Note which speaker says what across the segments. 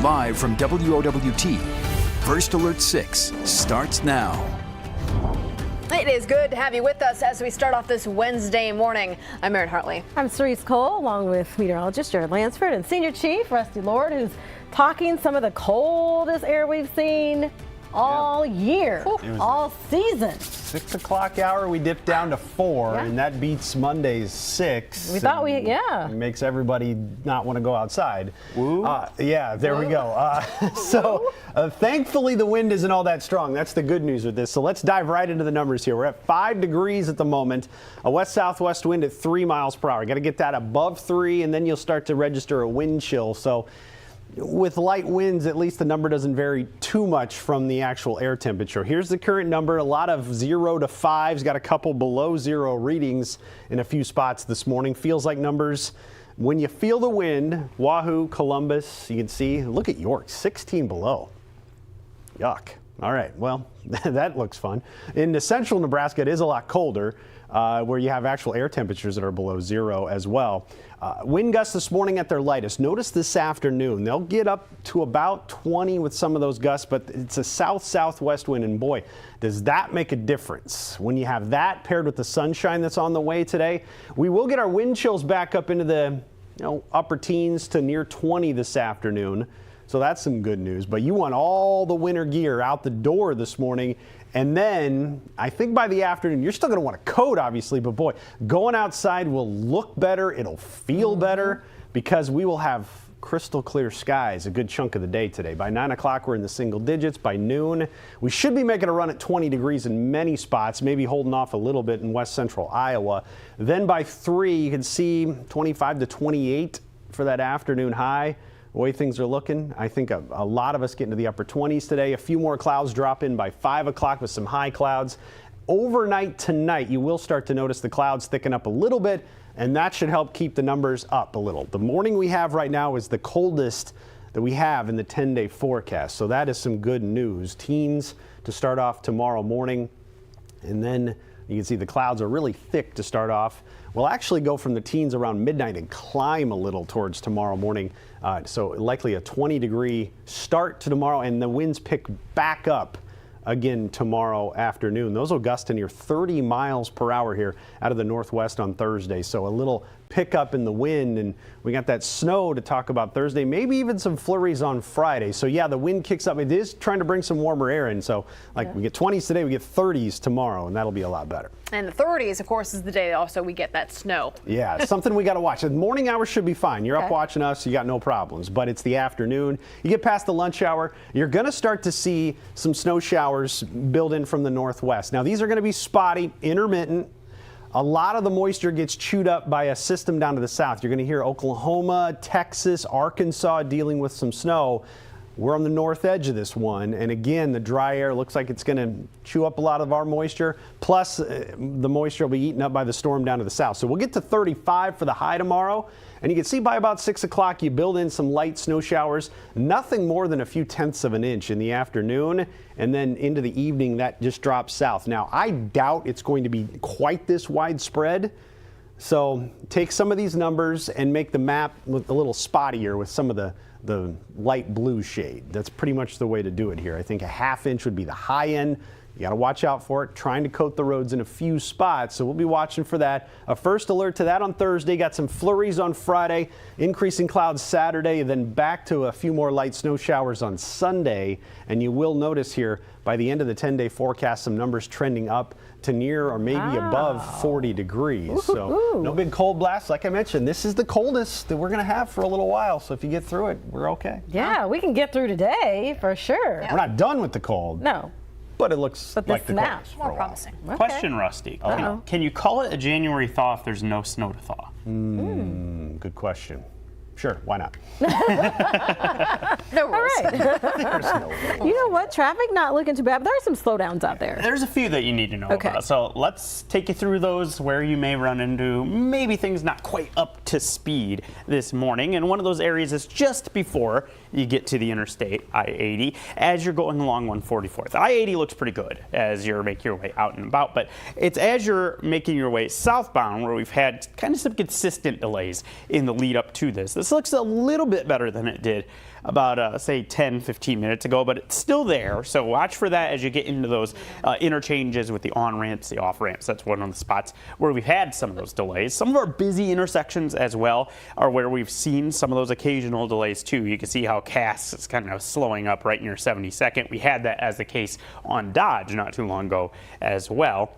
Speaker 1: Live from WOWT, First Alert 6 starts now.
Speaker 2: It is good to have you with us as we start off this Wednesday morning. I'm Erin Hartley.
Speaker 3: I'm Cerise Cole, along with meteorologist Jared Lansford and Senior Chief Rusty Lord, who's talking some of the coldest air we've seen all year, all season.
Speaker 4: 6 o'clock hour, we dipped down to 4, and that beats Monday's 6.
Speaker 3: We thought
Speaker 4: It makes everybody not want to go outside. Yeah, there we go. Thankfully, the wind isn't all that strong. That's the good news with this. So let's dive right into the numbers here. We're at 5 degrees at the moment, a west-southwest wind at 3 miles per hour. Got to get that above 3, and then you'll start to register a wind chill. So with light winds, at least the number doesn't vary too much from the actual air temperature. Here's the current number. A lot of 0 to 5s, got a couple below 0 readings in a few spots this morning. Feels like numbers. When you feel the wind, Wahoo, Columbus, you can see, look at York, 16 below. Yuck. All right, well, that looks fun. In the central Nebraska, it is a lot colder, where you have actual air temperatures that are below 0 as well. Wind gusts this morning at their lightest. Notice this afternoon, they'll get up to about 20 with some of those gusts, but it's a south-southwest wind, and boy, does that make a difference. When you have that paired with the sunshine that's on the way today, we will get our wind chills back up into the upper teens to near 20 this afternoon. So that's some good news, but you want all the winter gear out the door this morning. And then I think by the afternoon, you're still going to want a coat, obviously, but boy, going outside will look better. It'll feel better because we will have crystal clear skies a good chunk of the day today. By 9 o'clock, we're in the single digits. By noon, we should be making a run at 20 degrees in many spots, maybe holding off a little bit in west central Iowa. Then by 3, you can see 25 to 28 for that afternoon high. The way things are looking, I think a lot of us get into the upper 20s today. A few more clouds drop in by 5 o'clock with some high clouds. Overnight tonight, you will start to notice the clouds thicken up a little bit, and that should help keep the numbers up a little. The morning we have right now is the coldest that we have in the 10-day forecast, so that is some good news. Teens to start off tomorrow morning, and then you can see the clouds are really thick to start off. We'll actually go from the teens around midnight and climb a little towards tomorrow morning. So likely a 20-degree start to tomorrow, and the winds pick back up again tomorrow afternoon. Those will gust to near 30 miles per hour here out of the northwest on Thursday. So a little pickup in the wind, and we got that snow to talk about Thursday, maybe even some flurries on Friday. So yeah, the wind kicks up. It is trying to bring some warmer air in. So we get 20s today, we get 30s tomorrow, and that'll be a lot better.
Speaker 2: And the 30s, of course, is the day also we get that snow.
Speaker 4: Yeah, something we got to watch. The morning hours should be fine. You're up watching us, you got no problems. But it's the afternoon. You get past the lunch hour, you're going to start to see some snow showers build in from the northwest. Now, these are going to be spotty, intermittent. A lot of the moisture gets chewed up by a system down to the south. You're going to hear Oklahoma, Texas, Arkansas dealing with some snow. We're on the north edge of this one, and again, the dry air looks like it's going to chew up a lot of our moisture, plus the moisture will be eaten up by the storm down to the south. So we'll get to 35 for the high tomorrow, and you can see by about 6 o'clock you build in some light snow showers, nothing more than a few tenths of an inch in the afternoon, and then into the evening that just drops south. Now, I doubt it's going to be quite this widespread, so take some of these numbers and make the map look a little spottier with some of the light blue shade. That's pretty much the way to do it here. I think a ½ inch would be the high end. You got to watch out for it. Trying to coat the roads in a few spots, so we'll be watching for that. A first alert to that on Thursday. Got some flurries on Friday, increasing clouds Saturday, then back to a few more light snow showers on Sunday. And you will notice here by the end of the 10-day forecast, some numbers trending up to near or maybe above 40 degrees. So no big cold blasts. Like I mentioned, this is the coldest that we're going to have for a little while. So if you get through it, we're okay.
Speaker 3: Yeah, we can get through today for sure.
Speaker 4: We're not done with the cold.
Speaker 3: No.
Speaker 4: But it looks like the coldest.
Speaker 2: More promising.
Speaker 3: Okay.
Speaker 5: Question, Rusty. Can you call it a January thaw if there's no snow to thaw?
Speaker 4: Good question. Sure, why not?
Speaker 2: No rules.
Speaker 3: All right. You know what? Traffic not looking too bad, but there are some slowdowns out there.
Speaker 5: There's a few that you need to know about. So let's take you through those where you may run into maybe things not quite up to speed this morning. And one of those areas is just before you get to the interstate, I-80, as you're going along 144th. I-80 looks pretty good as you're making your way out and about, but it's as you're making your way southbound where we've had kind of some consistent delays in the lead up to this. This looks a little bit better than it did about, say, 10, 15 minutes ago, but it's still there. So watch for that as you get into those interchanges with the on-ramps, the off-ramps. That's one of the spots where we've had some of those delays. Some of our busy intersections as well are where we've seen some of those occasional delays too. You can see how Cass is kind of slowing up right near 72nd. We had that as the case on Dodge not too long ago as well.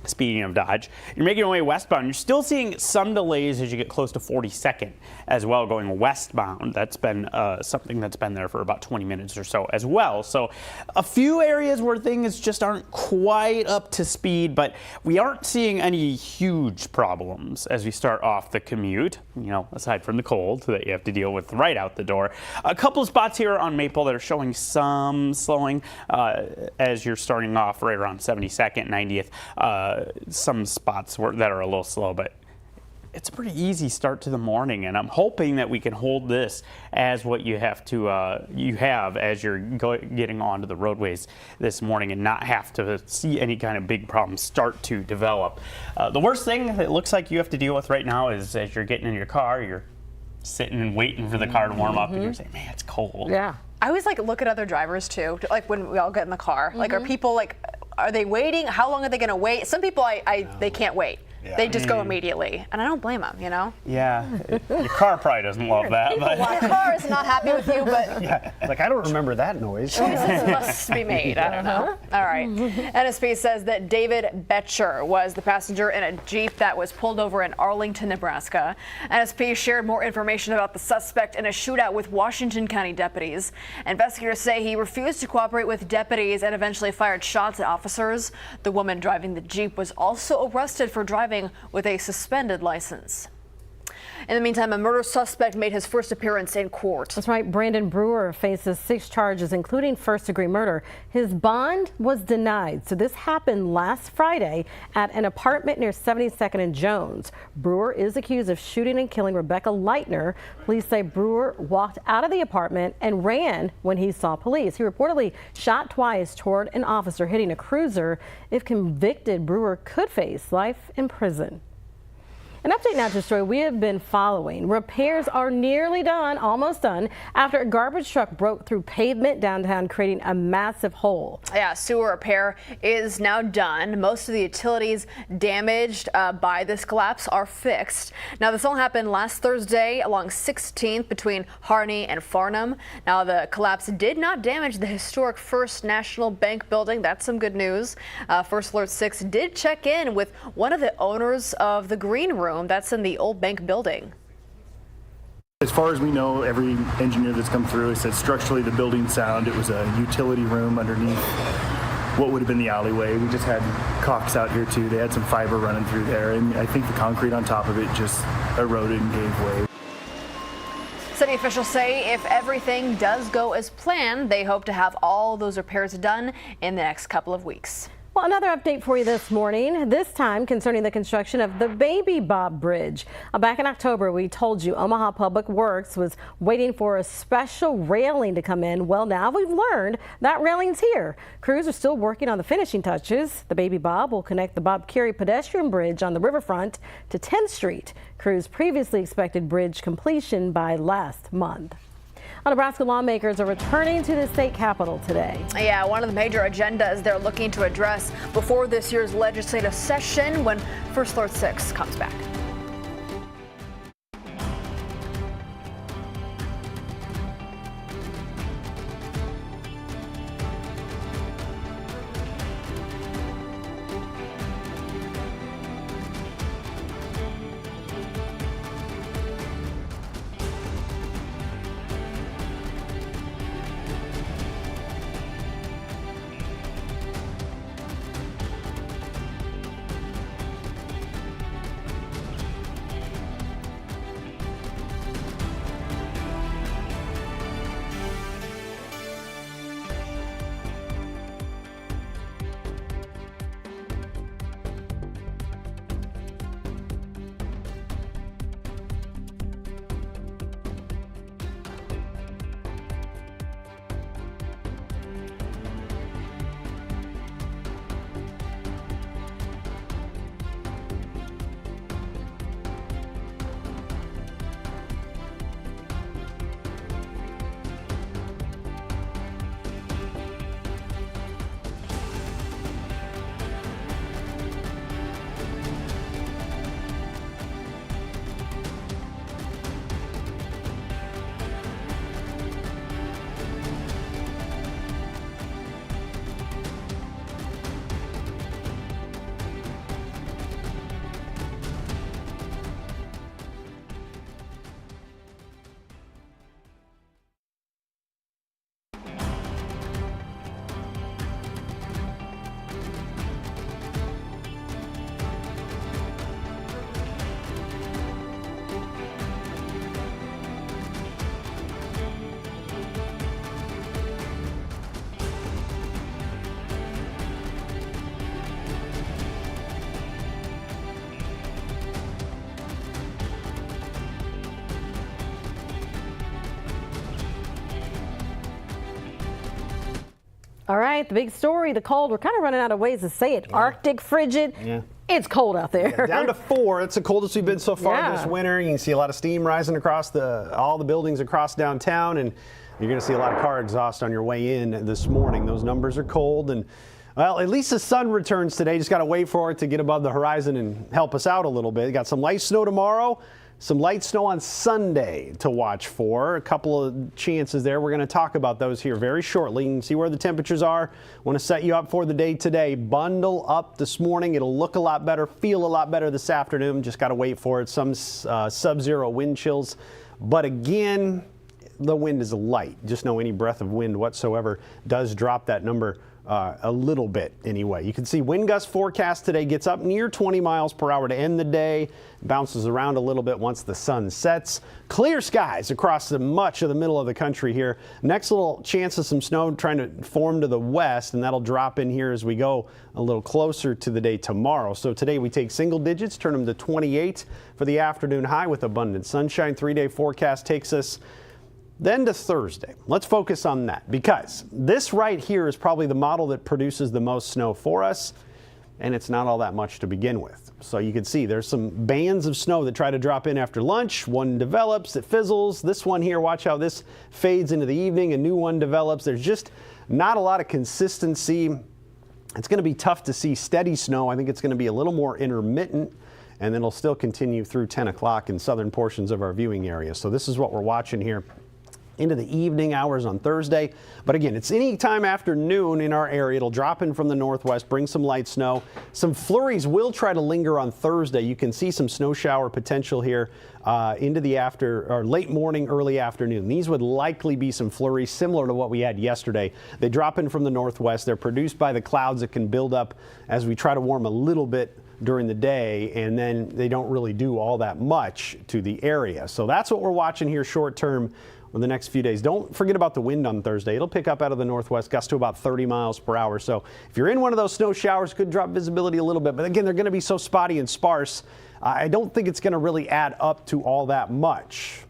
Speaker 5: Speaking of Dodge, you're making your way westbound. You're still seeing some delays as you get close to 42nd as well going westbound. That's been something that's been there for about 20 minutes or so as well. So a few areas where things just aren't quite up to speed, but we aren't seeing any huge problems as we start off the commute, you know, aside from the cold that you have to deal with right out the door. A couple of spots here on Maple that are showing some slowing as you're starting off right around 72nd, 90th. Some spots that are a little slow, but it's a pretty easy start to the morning, and I'm hoping that we can hold this as what you have as you're getting onto the roadways this morning and not have to see any kind of big problems start to develop. The worst thing that it looks like you have to deal with right now is as you're getting in your car, you're sitting and waiting for the car to warm up, and you're saying, man, it's cold.
Speaker 3: Yeah.
Speaker 2: I always look at other drivers too, like when we all get in the car. Like, are people are they waiting? How long are they going to wait? Some people, they can't wait. Yeah. They just go immediately, and I don't blame them, you know?
Speaker 5: Yeah, your car probably doesn't love that. But
Speaker 2: your car is not happy with you, but...
Speaker 4: Yeah, like, I don't remember that noise.
Speaker 2: Choices must be made, I don't know. All right. NSP says that David Betcher was the passenger in a Jeep that was pulled over in Arlington, Nebraska. NSP shared more information about the suspect in a shootout with Washington County deputies. Investigators say he refused to cooperate with deputies and eventually fired shots at officers. The woman driving the Jeep was also arrested for driving with a suspended license. In the meantime, a murder suspect made his first appearance in court.
Speaker 3: That's right. Brandon Brewer faces 6 charges, including first-degree murder. His bond was denied. So this happened last Friday at an apartment near 72nd and Jones. Brewer is accused of shooting and killing Rebecca Leitner. Police say Brewer walked out of the apartment and ran when he saw police. He reportedly shot twice toward an officer, hitting a cruiser. If convicted, Brewer could face life in prison. An update now to a story we have been following. Repairs are nearly done, almost done, after a garbage truck broke through pavement downtown, creating a massive hole.
Speaker 2: Yeah, sewer repair is now done. Most of the utilities damaged by this collapse are fixed. Now, this all happened last Thursday along 16th between Harney and Farnham. Now, the collapse did not damage the historic First National Bank building. That's some good news. First Alert 6 did check in with one of the owners of the green room. That's in the old bank building.
Speaker 6: As far as we know, every engineer that's come through has said structurally the building sound. It was a utility room underneath what would have been the alleyway. We just had caulks out here too. They had some fiber running through there, and I think the concrete on top of it just eroded and gave way.
Speaker 2: City officials say if everything does go as planned, they hope to have all those repairs done in the next couple of weeks.
Speaker 3: Well, another update for you this morning, this time concerning the construction of the Baby Bob Bridge. Back in October, we told you Omaha Public Works was waiting for a special railing to come in. Well, now we've learned that railing's here. Crews are still working on the finishing touches. The Baby Bob will connect the Bob Carey pedestrian bridge on the riverfront to 10th Street. Crews previously expected bridge completion by last month. Nebraska lawmakers are returning to the state capitol today.
Speaker 2: Yeah, one of the major agendas they're looking to address before this year's legislative session when First Alert 6 comes back.
Speaker 3: All right, the big story, the cold. We're kind of running out of ways to say it. Arctic frigid.
Speaker 4: Yeah.
Speaker 3: It's cold out there.
Speaker 4: Yeah, down to 4. It's the coldest we've been so far
Speaker 3: Yeah.
Speaker 4: this winter. You can see a lot of steam rising across all the buildings across downtown, and you're going to see a lot of car exhaust on your way in this morning. Those numbers are cold, and well, at least the sun returns today. Just got to wait for it to get above the horizon and help us out a little bit. Got some light snow tomorrow. Some light snow on Sunday to watch for. A couple of chances there. We're going to talk about those here very shortly. You can see where the temperatures are. Want to set you up for the day today. Bundle up this morning. It'll look a lot better, feel a lot better this afternoon. Just got to wait for it. Some sub-zero wind chills. But again, the wind is light. Just know any breath of wind whatsoever does drop that number a little bit anyway. You can see wind gust forecast today gets up near 20 miles per hour to end the day, bounces around a little bit once the sun sets. Clear skies across much of the middle of the country here. Next little chance of some snow trying to form to the west, and that'll drop in here as we go a little closer to the day tomorrow. So today we take single digits, turn them to 28 for the afternoon high with abundant sunshine. 3-day forecast takes us then to Thursday. Let's focus on that, because this right here is probably the model that produces the most snow for us, and it's not all that much to begin with. So you can see there's some bands of snow that try to drop in after lunch. One develops, it fizzles. This one here, watch how this fades into the evening. A new one develops. There's just not a lot of consistency. It's going to be tough to see steady snow. I think it's going to be a little more intermittent, and then it'll still continue through 10 o'clock in southern portions of our viewing area. So this is what we're watching here into the evening hours on Thursday. But again, it's any time after noon in our area. It'll drop in from the northwest, bring some light snow. Some flurries will try to linger on Thursday. You can see some snow shower potential here into the late morning, early afternoon. These would likely be some flurries similar to what we had yesterday. They drop in from the northwest. They're produced by the clouds that can build up as we try to warm a little bit during the day, and then they don't really do all that much to the area. So that's what we're watching here short term in the next few days. Don't forget about the wind on Thursday. It'll pick up out of the northwest, gust to about 30 miles per hour. So if you're in one of those snow showers, could drop visibility a little bit. But again, they're going to be so spotty and sparse. I don't think it's going to really add up to all that much.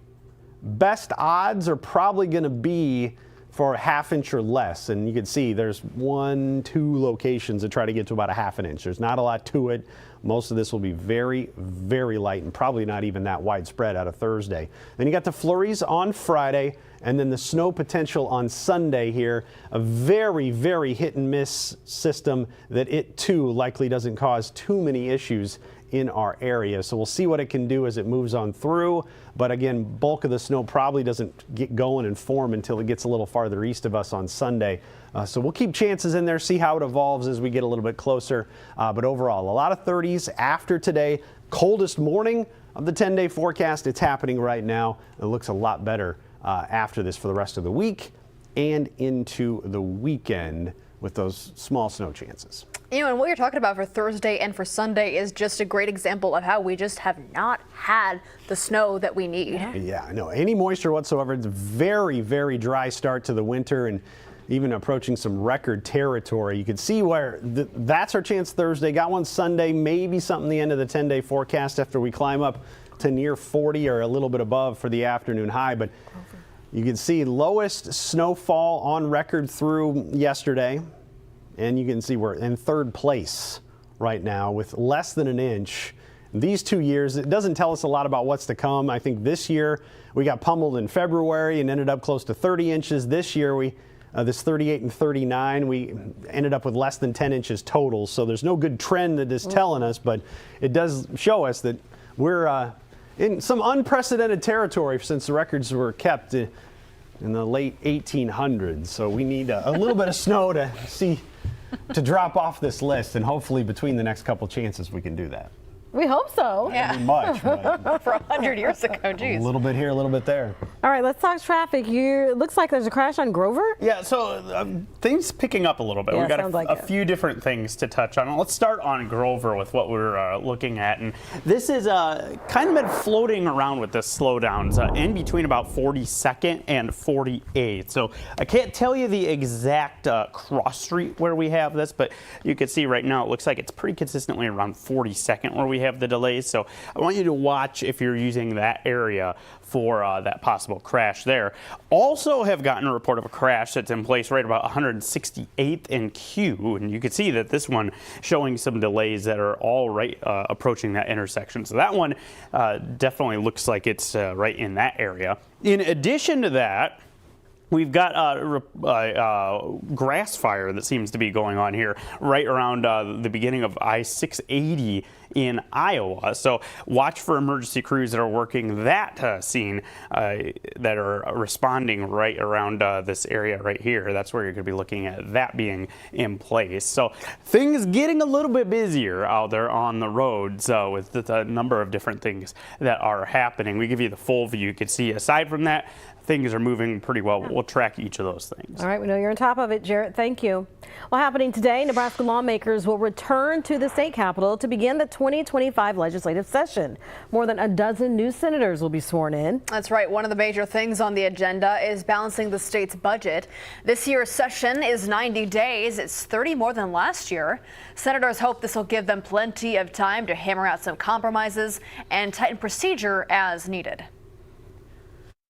Speaker 4: Best odds are probably going to be for a ½ inch or less. And you can see there's 1, 2 locations that try to get to about a ½ inch. There's not a lot to it. Most of this will be very, very light and probably not even that widespread out of Thursday. Then you got the flurries on Friday, and then the snow potential on Sunday here. A very, very hit and miss system that it too likely doesn't cause too many issues in our area. So we'll see what it can do as it moves on through. But again, bulk of the snow probably doesn't get going and form until it gets a little farther east of us on Sunday. So we'll keep chances in there, see how it evolves as we get a little bit closer. But overall, a lot of 30s after today. Coldest morning of the 10-day forecast. It's happening right now. It looks a lot better after this for the rest of the week and into the weekend with those small snow chances.
Speaker 2: You know, and what you're talking about for Thursday and for Sunday is just a great example of how we just have not had the snow that we need.
Speaker 4: Yeah, no, any moisture whatsoever. It's very, very dry start to the winter and even approaching some record territory. You can see where that's our chance Thursday. Got one Sunday, maybe something the end of the 10-day forecast after we climb up to near 40 or a little bit above for the afternoon high. But you can see lowest snowfall on record through yesterday. And you can see we're in third place right now with less than an inch. These 2 years, it doesn't tell us a lot about what's to come. I think this year we got pummeled in February and ended up close to 30 inches. This year, this 38 and 39, we ended up with less than 10 inches total. So there's no good trend that is telling us, but it does show us that we're in some unprecedented territory since the records were kept in the late 1800s. So we need a little bit of snow to drop off this list, and hopefully between the next couple chances we can do that.
Speaker 3: We hope so.
Speaker 2: Yeah.
Speaker 4: Not much, but
Speaker 2: For 100 years ago, geez.
Speaker 4: a little bit here, a little bit there.
Speaker 3: All right, let's talk traffic. It looks like there's a crash on Grover.
Speaker 5: Yeah, so things picking up a little bit.
Speaker 3: Yeah,
Speaker 5: We've got
Speaker 3: sounds like
Speaker 5: a
Speaker 3: it.
Speaker 5: few different things to touch on. Let's start on Grover with what we're looking at. And this is kind of been floating around with this slowdowns in between about 42nd and 48th. So I can't tell you the exact cross street where we have this, but you can see right now it looks like it's pretty consistently around 42nd where we we have the delays. So I want you to watch if you're using that area for that possible crash there. Also have gotten a report of a crash that's in place right about 168th and Q, and you can see that this one showing some delays that are all right approaching that intersection. So that one definitely looks like it's right in that area. In addition to that, we've got a grass fire that seems to be going on here right around the beginning of I-680 in Iowa. So watch for emergency crews that are working that scene that are responding right around this area right here. That's where you're going to be looking at that being in place. So things getting a little bit busier out there on the roads with the number of different things that are happening. We give you the full view. You can see aside from that, things are moving pretty well. We'll track each of those things.
Speaker 3: All right, we know you're on top of it, Jarrett. Thank you. Well, happening today, Nebraska lawmakers will return to the state capitol to begin the 2025 legislative session. More than a dozen new senators will be sworn in.
Speaker 2: That's right. One of the major things on the agenda is balancing the state's budget. This year's session is 90 days. It's 30 more than last year. Senators hope this will give them plenty of time to hammer out some compromises and tighten procedure as needed.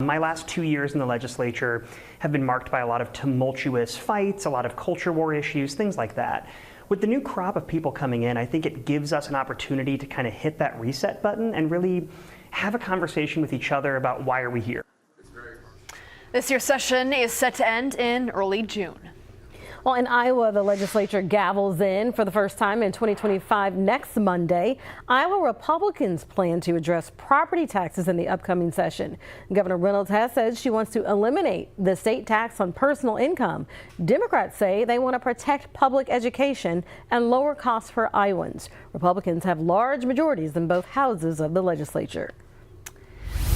Speaker 7: My last 2 years in the legislature have been marked by a lot of tumultuous fights, a lot of culture war issues, things like that. With the new crop of people coming in, I think it gives us an opportunity to kind of hit that reset button and really have a conversation with each other about why are we here.
Speaker 2: This year's session is set to end in early June.
Speaker 3: Well, in Iowa, the legislature gavels in for the first time in 2025 next Monday. Iowa Republicans plan to address property taxes in the upcoming session. Governor Reynolds has said she wants to eliminate the state tax on personal income. Democrats say they want to protect public education and lower costs for Iowans. Republicans have large majorities in both houses of the legislature.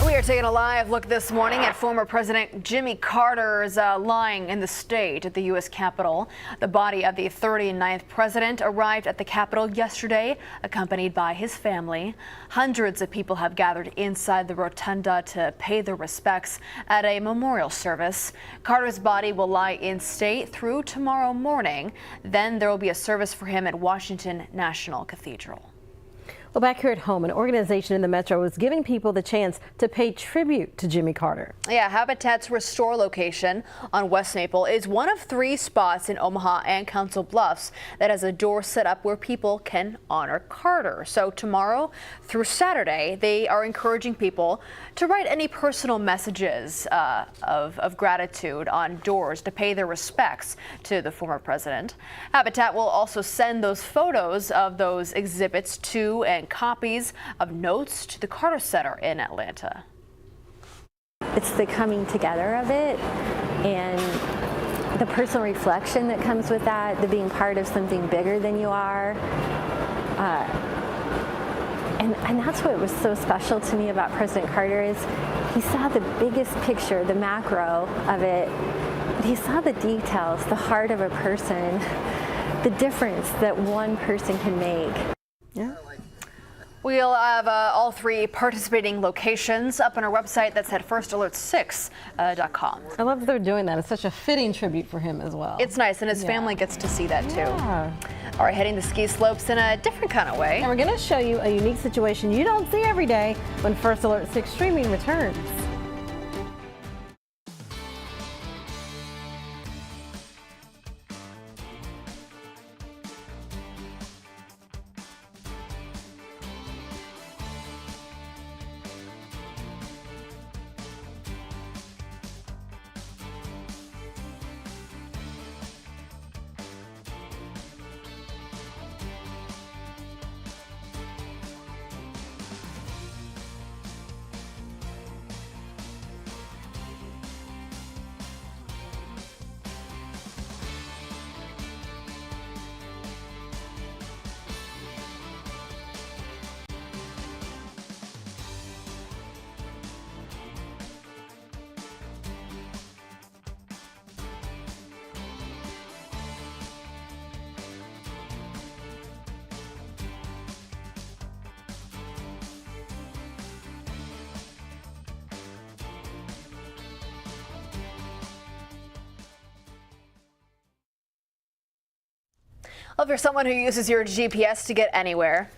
Speaker 2: We are taking a live look this morning at former President Jimmy Carter's lying in the state at the U.S. Capitol. The body of the 39th president arrived at the Capitol yesterday, accompanied by his family. Hundreds of people have gathered inside the rotunda to pay their respects at a memorial service. Carter's body will lie in state through tomorrow morning. Then there will be a service for him at Washington National Cathedral.
Speaker 3: Well, back here at home, an organization in the metro is giving people the chance to pay tribute to Jimmy Carter.
Speaker 2: Yeah, Habitat's Restore location on West Maple is one of 3 spots in Omaha and Council Bluffs that has a door set up where people can honor Carter. So tomorrow through Saturday, they are encouraging people to write any personal messages of gratitude on doors to pay their respects to the former president. Habitat will also send those photos of those exhibits to and copies of notes to the Carter Center in Atlanta.
Speaker 8: It's the coming together of it and the personal reflection that comes with that, the being part of something bigger than you are. And that's what was so special to me about President Carter is he saw the biggest picture, the macro of it, but he saw the details, the heart of a person, the difference that one person can make.
Speaker 3: Yeah.
Speaker 2: We'll have all 3 participating locations up on our website. That's at firstalert6.com.
Speaker 3: I love that they're doing that. It's such a fitting tribute for him as well.
Speaker 2: It's nice, and his family gets to see that too.
Speaker 3: Yeah.
Speaker 2: All right, heading the ski slopes in a different kind of way.
Speaker 3: And we're going to show you a unique situation you don't see every day when First Alert 6 streaming returns. Well, if you're someone who uses your GPS to get anywhere,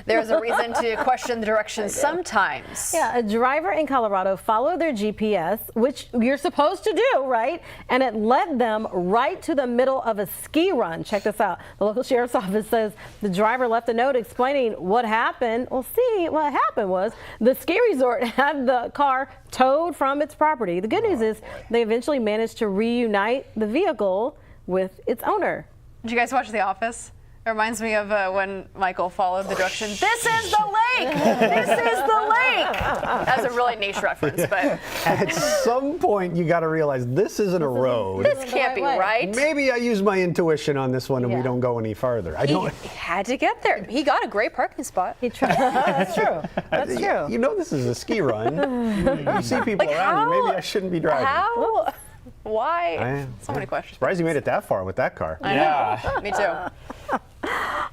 Speaker 2: There's a reason to question the directions sometimes.
Speaker 3: Yeah, a driver in Colorado followed their GPS, which you're supposed to do, right? And it led them right to the middle of a ski run. Check this out. The local sheriff's office says the driver left a note explaining what happened. Well, see, what happened was the ski resort had the car towed from its property. The good news is they eventually managed to reunite the vehicle with its owner.
Speaker 2: Did you guys watch The Office? It reminds me of when Michael followed the direction. This is the lake! This is the lake! That's a really niche reference, but
Speaker 4: At some point, you got to realize this isn't a road.
Speaker 2: this can't be right.
Speaker 4: Maybe I use my intuition on this one and we don't go any farther. I don't.
Speaker 2: He had to get there. He got a great parking spot.
Speaker 3: He tried. That's true. That's true.
Speaker 4: You know this is a ski run. You see people around you. Maybe I shouldn't be driving.
Speaker 2: How? Why? So many questions.
Speaker 4: Surprised you made it that far with that car.
Speaker 2: I know. Me too.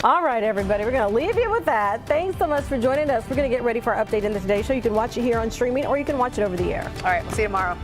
Speaker 3: All right, everybody, we're going to leave you with that. Thanks so much for joining us. We're going to get ready for our update in the Today Show. You can watch it here on streaming or you can watch it over the air.
Speaker 2: All right, we'll see you tomorrow.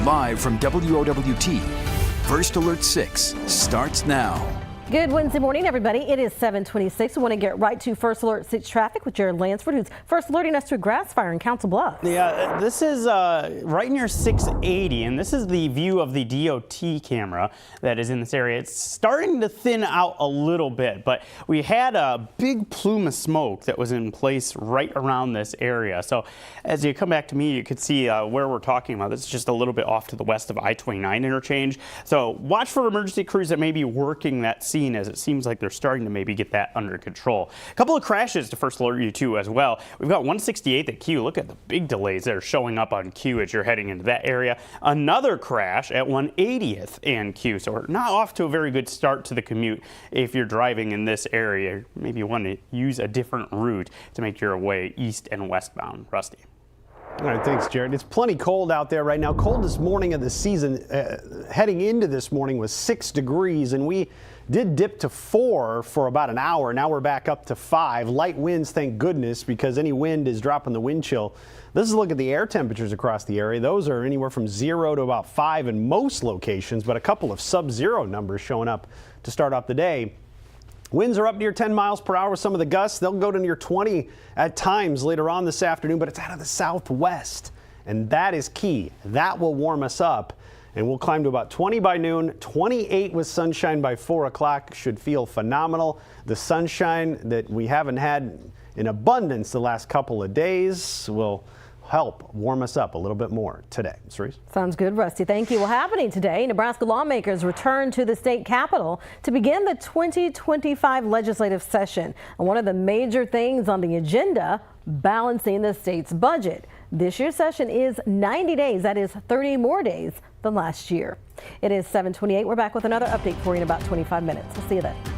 Speaker 1: Live from WOWT, First Alert 6 starts now.
Speaker 3: Good Wednesday morning, everybody. It is 7:26. We want to get right to First Alert 6 traffic with Jared Lansford, who's first alerting us to a grass fire in Council Bluffs.
Speaker 5: Yeah, this is right near 680, and this is the view of the DOT camera that is in this area. It's starting to thin out a little bit, but we had a big plume of smoke that was in place right around this area. So as you come back to me, you could see where we're talking about. This is just a little bit off to the west of I-29 interchange. So watch for emergency crews that may be working that scene, as it seems like they're starting to maybe get that under control. A couple of crashes to first alert you to as well. We've got 168 at Q. Look at the big delays that are showing up on Q as you're heading into that area. Another crash at 180th and Q. So we're not off to a very good start to the commute if you're driving in this area. Maybe you want to use a different route to make your way east and westbound. Rusty.
Speaker 4: All right, thanks, Jared. It's plenty cold out there right now. Coldest morning of the season heading into this morning was 6 degrees, and we did dip to 4 for about an hour. Now we're back up to 5. Light winds, thank goodness, because any wind is dropping the wind chill. This is a look at the air temperatures across the area. Those are anywhere from 0 to about 5 in most locations, but a couple of sub-zero numbers showing up to start off the day. Winds are up near 10 miles per hour with some of the gusts. They'll go to near 20 at times later on this afternoon, but it's out of the southwest, and that is key. That will warm us up, and we'll climb to about 20 by noon, 28 with sunshine by 4 o'clock. Should feel phenomenal. The sunshine that we haven't had in abundance the last couple of days will help warm us up a little bit more today. Cerise?
Speaker 3: Sounds good, Rusty. Thank you. Well, happening today, Nebraska lawmakers return to the state capitol to begin the 2025 legislative session. And one of the major things on the agenda, balancing the state's budget. This year's session is 90 days. That is 30 more days than last year. It is 7:28. We're back with another update for you in about 25 minutes. We'll see you then.